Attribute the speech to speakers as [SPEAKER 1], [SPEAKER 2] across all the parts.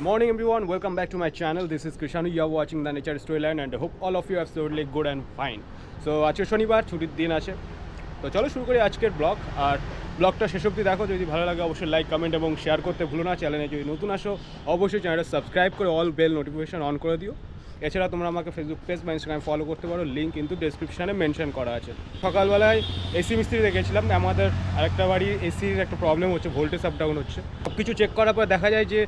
[SPEAKER 1] morning everyone, welcome back to my channel. This is Krishanu. You are watching the Nature Storyline and I hope all of you are absolutely good and fine. So আজকে শনিবার ছুটির দিন আছে, তো চলো শুরু করি আজকের ব্লগ। আর ব্লগটা শেষ অবধি দেখো, যদি ভালো লাগে অবশ্যই লাইক কমেন্ট এবং শেয়ার করতে ভুলো না। চ্যানেলে যদি নতুন আসো অবশ্যই চ্যানেলটা সাবস্ক্রাইব করে অল বেল নোটিফিকেশন অন করে দিও। এছাড়া তোমরা আমাকে ফেসবুক পেজ বা ইনস্টাগ্রাম ফলো করতে পারো, লিঙ্ক কিন্তু ডেসক্রিপশানে মেনশন করা আছে। সকালবেলায় এসি মিস্ত্রি দেখেছিলাম, আমাদের আরেকটা বাড়ির এসির একটা প্রবলেম হচ্ছে, ভোল্টেজ আপ ডাউন হচ্ছে। সব কিছু চেক করার পর দেখা যায় যে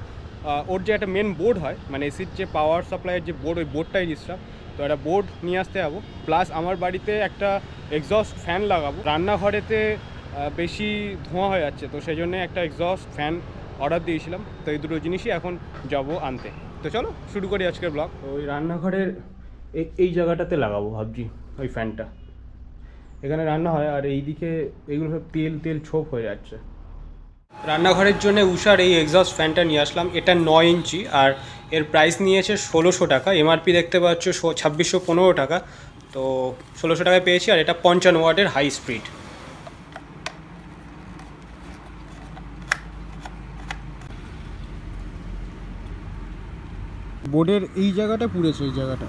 [SPEAKER 1] ওর যে একটা মেন বোর্ড হয়, মানে এসির যে পাওয়ার সাপ্লাইয়ের যে বোর্ড, ওই বোর্ডটাই ডিস্টার্ব। তো একটা বোর্ড নিয়ে আসতে যাবো, প্লাস আমার বাড়িতে একটা এক্সস্ট ফ্যান লাগাবো। রান্নাঘরেতে বেশি ধোঁয়া হয়ে যাচ্ছে, তো সেই জন্য একটা এক্সস্ট ফ্যান অর্ডার দিয়েছিলাম। তো এই দুটো জিনিসই এখন যাবো আনতে। তো চলো শুরু করি আজকের ব্লগ। ওই রান্নাঘরের এই জায়গাটাতে লাগাবো ভাবছি ওই ফ্যানটা। এখানে রান্না হয় আর এইদিকে এইগুলো সব তেল ছোপ হয়ে যাচ্ছে। রান্নাঘরের জন্য উষার এই এক্সস্ট ফ্যানটা নিয়ে আসলাম। এটা 9 ইঞ্চি আর এর প্রাইস নিয়েছে 1600 টাকা। এমআরপি দেখতে পাচ্ছ 2615 টাকা। তো 1600 টাকায় পেয়েছি। আর এটা 55 ওয়াটের হাই স্পিড। বোর্ডের এই জায়গাটা পুড়েছে, এই জায়গাটা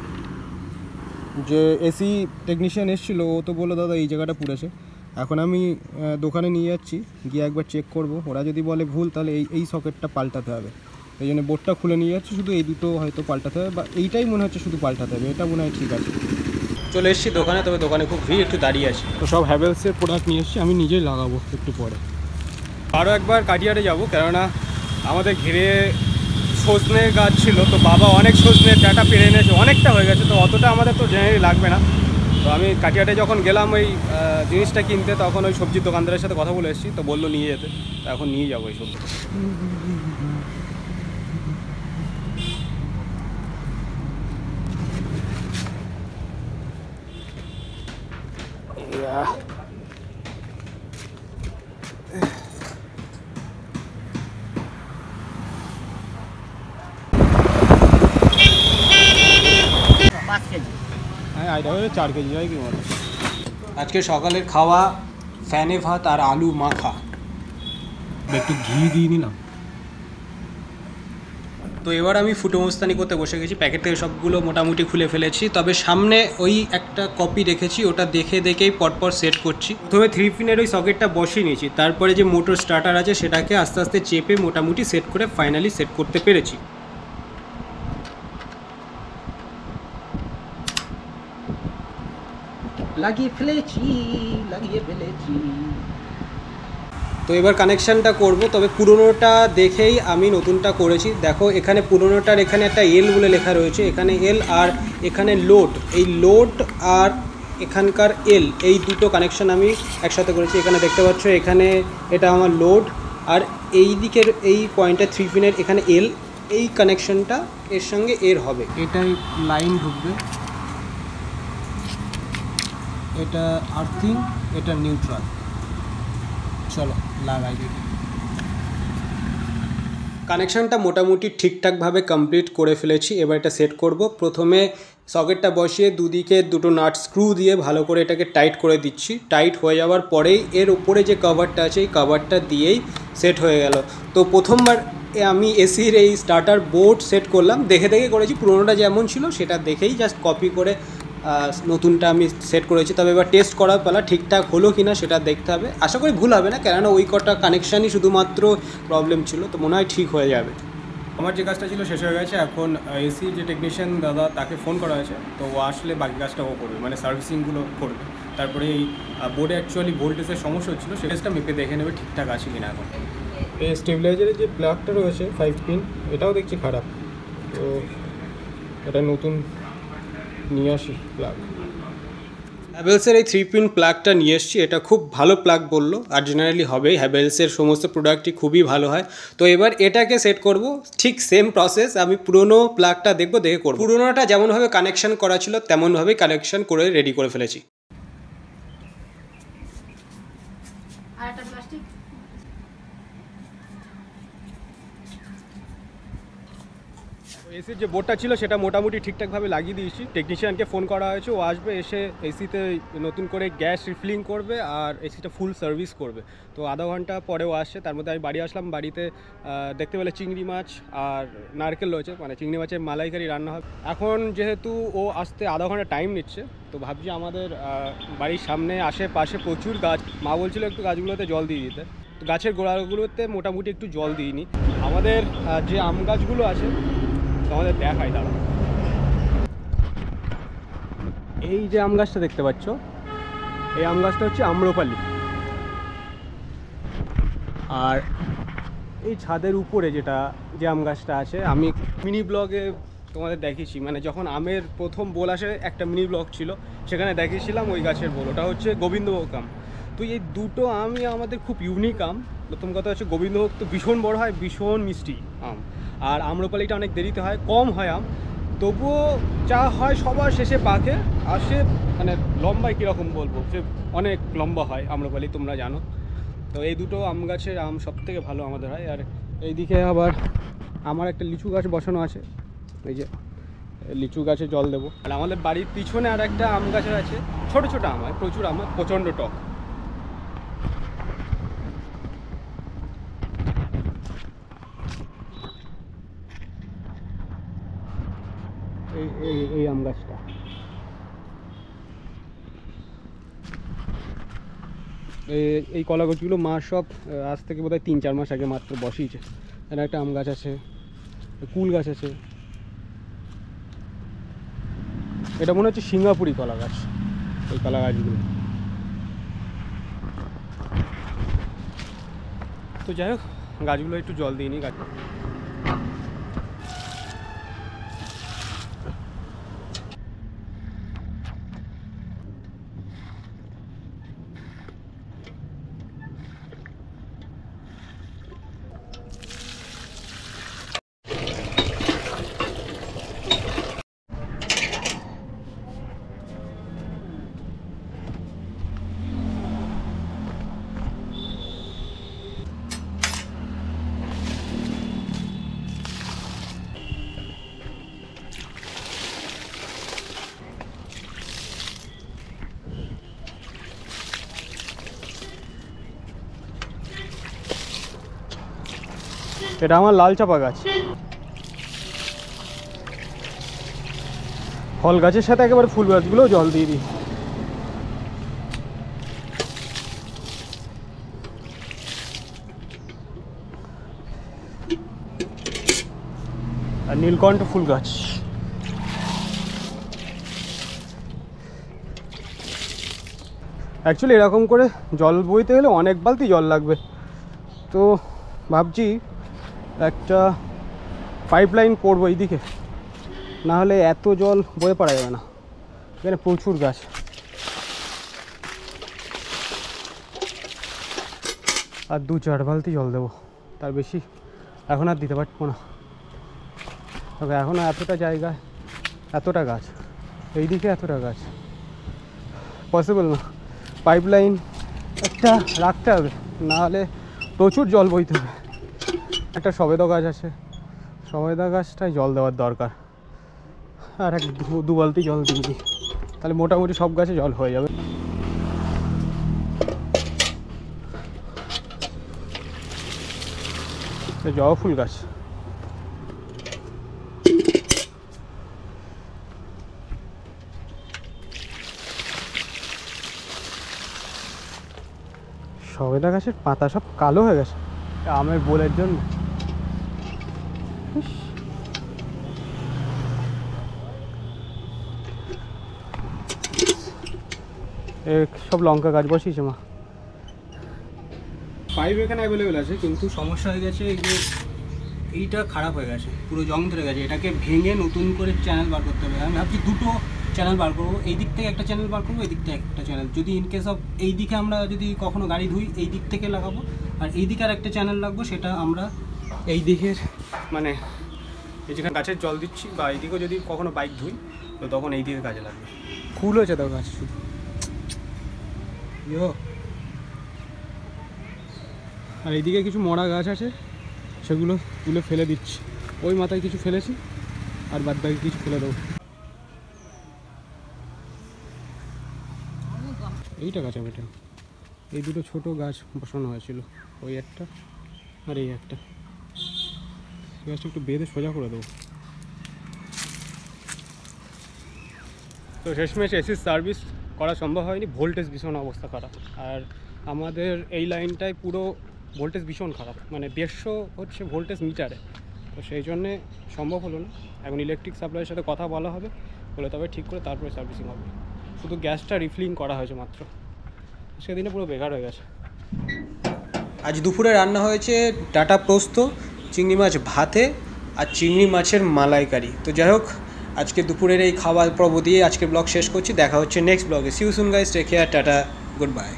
[SPEAKER 1] যে এসি টেকনিশিয়ান এসেছিল ও তো বললো দাদা এই জায়গাটা পুড়েছে। এখন আমি দোকানে নিয়ে যাচ্ছি, গিয়ে একবার চেক করব। ওরা যদি বলে ভুল তাহলে এই সকেটটা পাল্টাতে হবে। এই জন্য বোর্ডটা খুলে নিয়ে যাচ্ছি, শুধু এই দুটো হয়তো পাল্টাতে হবে, বা এইটাই মনে হচ্ছে শুধু পাল্টাতে হবে। এটা মনে হয় ঠিক আছে। চলে এসেছি দোকানে, তবে দোকানে খুব ভিড়, একটু দাঁড়িয়ে আছি। তো সব হ্যাভেলসের প্রোডাক্ট নিয়ে এসেছি, আমি নিজেই লাগাবো একটু পরে। আরও একবার কাটিয়ারে যাব, কেননা আমাদের ঘিরে সজনের গাছ ছিল, তো বাবা অনেক সজনের ডাটা পেরে এনেছে, অনেকটা হয়ে গেছে। তো অতটা আমাদের তো জেনারেলি লাগবে না। তো আমি কাটিয়াটে যখন গেলাম ওই জিনিসটা কিনতে, তখন ওই সবজির দোকানদারের সাথে কথা বলে এসেছি, তো বললো নিয়ে যেতে। তো এখন নিয়ে যাবো এই সবজি। হ্যাঁ, আইডিয়া 4 কেজি হয় কি মতো। আজকে সকালের খাওয়া ফ্যানে ভাত আর আলু মাখা, একটু ঘি দিয়ে নিলাম। তো এবার আমি ফুটোমস্তানি করতে বসে গেছি। প্যাকেট থেকে সবগুলো মোটামুটি খুলে ফেলেছি, তবে সামনে ওই একটা কপি রেখেছি, ওটা দেখেই পরপর সেট করছি। প্রথমে 3 পিনের ওই সকেটটা বসিয়ে নিয়েছি, তারপরে যে মোটর স্টার্টার আছে সেটাকে আস্তে আস্তে চেপে মোটামুটি সেট করে ফাইনালি সেট করতে পেরেছি। লাগিয়ে ফেলেছি। তো এবার কানেকশানটা করব, তবে পুরোনোটা দেখেই আমি নতুনটা করেছি। দেখো এখানে পুরোনোটার এখানে একটা এল বলে লেখা রয়েছে, এখানে এল আর এখানে লোড। এই লোড আর এখানকার এল, এই দুটো কানেকশান আমি একসাথে করেছি। এখানে দেখতে পাচ্ছ, এখানে এটা আমার লোড, আর এই দিকের এই পয়েন্টে 3 পিনের এখানে এল, এই কানেকশানটা এর সঙ্গে এর হবে। এটাই লাইন ঢুকবে, এটা আর্থিং, এটা নিউট্রাল। চলো লাগাই দিই। কানেকশানটা মোটামুটি ঠিকঠাকভাবে কমপ্লিট করে ফেলেছি। এবার এটা সেট করব। প্রথমে সকেটটা বসিয়ে দুদিকে দুটো নাট স্ক্রু দিয়ে ভালো করে এটাকে টাইট করে দিচ্ছি। টাইট হয়ে যাওয়ার পরেই এর উপরে যে কভারটা আছে এই কভারটা দিয়েই সেট হয়ে গেল। তো প্রথমবার আমি এসির এই স্টার্টার বোর্ড সেট করলাম, দেখে করেছি। পুরোনোটা যেমন ছিল সেটা দেখেই জাস্ট কপি করে নতুনটা আমি সেট করেছি। তবে এবার টেস্ট করার পালা, ঠিকঠাক হলো কি না সেটা দেখতে হবে। আশা করি ভুল হবে না, কেননা ওই কটা কানেকশানই শুধুমাত্র প্রবলেম ছিল, তো মনে হয় ঠিক হয়ে যাবে। আমার যে কাজটা ছিল শেষ হয়ে গেছে। এখন এসি যে টেকনিশিয়ান দাদা, তাকে ফোন করা হয়েছে, তো ও আসলে বাকি কাজটা ও করবে, মানে সার্ভিসিংগুলো করবে। তারপরে এই বোর্ডে অ্যাকচুয়ালি ভোল্টেজের সমস্যা হচ্ছিলো, সেটা মেপে দেখে নেবে ঠিকঠাক আছে কি না। এখন এই স্টেবিলাইজারের যে প্লাগটা রয়েছে 5 পিন, এটাও দেখছি খারাপ, তো এটা নতুন নিয়ে আসি প্লাগ। হ্যাভেলসের এই 3 পিন প্লাগটা নিয়ে এসেছি। এটা খুব ভালো প্লাগ বললো, আর জেনারেলি হবেই, হ্যাভেলসের সমস্ত প্রোডাক্টই খুবই ভালো হয়। তো এবার এটাকে সেট করব, ঠিক সেম প্রসেস। আমি পুরোনো প্লাগটা দেখে করব। পুরোনোটা যেমনভাবে কানেকশান করা ছিল তেমনভাবেই কানেকশান করে রেডি করে ফেলেছি। এসির যে বোর্ডটা ছিল সেটা মোটামুটি ঠিকঠাকভাবে লাগিয়ে দিয়েছি। টেকনিশিয়ানকে ফোন করা হয়েছে, ও আসবে, এসে এসিতে নতুন করে গ্যাস রিফিলিং করবে আর এসিটা ফুল সার্ভিস করবে। তো আধা ঘন্টা পরেও আসছে। তার মধ্যে আমি বাড়ি আসলাম, বাড়িতে দেখতে পেলে চিংড়ি মাছ আর নারকেল রয়েছে, মানে চিংড়ি মাছের মালাইকারি রান্না হবে। এখন যেহেতু ও আসতে আধা ঘন্টা টাইম নিচ্ছে, তো ভাবছি আমাদের বাড়ির সামনে আশেপাশে প্রচুর গাছ, মা বলছিল একটু গাছগুলোতে জল দিয়ে দিতে। তো গাছের গোড়াগুলোতে মোটামুটি একটু জল দিইনি। আমাদের যে আম গাছগুলো আছে আমাদের দেখাই, দাঁড়া। এই যে আম গাছটা দেখতে পাচ্ছ, এই আম গাছটা হচ্ছে আম্রপালি। আর এই ছাদের উপরে যে আম গাছটা আছে, আমি মিনি ব্লগে তোমাদের দেখিয়েছি, মানে যখন আমের প্রথম বোল আসে একটা মিনি ব্লগ ছিল, সেখানে দেখিয়েছিলাম ওই গাছের বোল। ওটা হচ্ছে গোবিন্দভোগ আম। তো এই দুটো আমই আমাদের খুব ইউনিক আম। প্রথম কথা হচ্ছে গোবিন্দভোগ তো ভীষণ বড় হয়, ভীষণ মিষ্টি আম। আর আম্রপালিটা অনেক দেরিতে হয়, কম হয় আম, তবুও যা হয় সবার শেষে পাকে। আর সে মানে লম্বায় কীরকম বলবো, সে অনেক লম্বা হয় আম্রপালি, তোমরা জানো। তো এই দুটো আম গাছের আম সবথেকে ভালো আমাদের হয়। আর এইদিকে আবার আমার একটা লিচু গাছ বসানো আছে, এই যে লিচু গাছে জল দেবো। আর আমাদের বাড়ির পিছনে আর একটা আম গাছের আছে, ছোটো ছোটো আম হয়, প্রচুর আম, প্রচণ্ড টক। এই আম গাছটা এই কলা গাছগুলো মা সব আজ থেকে বোধহয় 3-4 মাস আগে মাত্র বসিয়েছে। এখানে একটা আম গাছ আছে, কুল গাছ আছে, এটা মনে হচ্ছে সিঙ্গাপুরি কলা গাছ, এই কলা গাছগুলো। তো যাই হোক, গাছগুলো একটু জল দিইনি। গাছ এটা আমার লাল চাপা গাছ, ফল গাছের সাথে একেবারে ফুল গাছগুলোও জল দিয়ে দিই। আর নীলকণ্ঠ ফুল গাছ, অ্যাকচুয়ালি এরকম করে জল বইতে গেলে অনেক বালতি জল লাগবে। তো ভাবছি একটা পাইপ লাইন করবো এইদিকে, না হলে এত জল বয়ে পারা যাবে না। এখানে প্রচুর গাছ, আর 2-4 বালতি জল দেবো, তার বেশি এখন আর দিতে পারবো না। তবে এখনও এতটা জায়গায় এতটা গাছ, এইদিকে এতটা গাছ পসিবল না। পাইপ লাইন একটা রাখতে হবে, নাহলে প্রচুর জল বইতে হবে। একটা সবেদা গাছ আছে, সবেদা গাছটায় জল দেওয়ার দরকার। আর 2 বালতি জল দিয়ে দিই, তাহলে মোটামুটি সব গাছে জল হয়ে যাবে। জবা ফুল গাছ, সবেদা গাছের পাতা সব কালো হয়ে গেছে আমের বোলের জন্য। সব লঙ্কা গাছ বসিয়েছে মা। পাইপ এখানে অ্যাভেলেবেল আছে, কিন্তু সমস্যা হয়ে গেছে এই যে এইটা খারাপ হয়ে গেছে, পুরো জং ধরে গেছে। এটাকে ভেঙে নতুন করে চ্যানেল বার করতে হবে। আমি ভাবছি 2টো চ্যানেল বার করবো, এই দিক থেকে একটা চ্যানেল বার করবো, এই দিক থেকে একটা চ্যানেল। যদি ইন কেস অফ এই দিকে আমরা যদি কখনো গাড়ি ধুই, এই দিক থেকে লাগাবো, আর এই দিকে আর একটা চ্যানেল লাগবো, সেটা আমরা এই দিকের মানে এই যেখানে গাছের জল দিচ্ছি বা এই দিকেও যদি কখনো বাইক ধুই, তো তখন এই দিকে কাজে লাগবে। ফুল হয়েছে তো গাছ শুধু। আর এইদিকে কিছু মরা গাছ আছে, সেগুলো তুলে ফেলে দিচ্ছি। ওই মাথায় কিছু ফেলেছি, আর বাদ বাকি কিছু ফেলে দেবো। এইটা গাছ বেটে এই দুটো ছোট গাছ বসানো হয়েছিল, ওই একটা আর এই একটা, গাছটা একটু বেঁধে সোজা করে দেবো। তো শেষমেশ এসির সার্ভিস করা সম্ভব হয়নি, ভোল্টেজ ভীষণ অবস্থা খারাপ। আর আমাদের এই লাইনটায় পুরো ভোল্টেজ ভীষণ খারাপ, মানে 150 হচ্ছে ভোল্টেজ মিটারে। তো সেই জন্যে সম্ভব হলো না। এখন ইলেকট্রিক সাপ্লাইয়ের সাথে কথা বলা হবে, বলে তবে ঠিক করে তারপরে সার্ভিসিং হবে। শুধু গ্যাসটা রিফিলিং করা হয়েছে মাত্র, সেদিনে পুরো বেকার হয়ে গেছে। আজ দুপুরে রান্না হয়েছে ডাটা পোস্ত, চিংড়ি মাছ ভাতে আর চিংড়ি মাছের মালাইকারি। তো যাই হোক, আজকে দুপুরের এই খাবার পর্ব দিয়ে আজকে ব্লগ শেষ করছি। দেখা হচ্ছে নেক্সট ব্লগে। See you soon guys, take care, tata, good bye.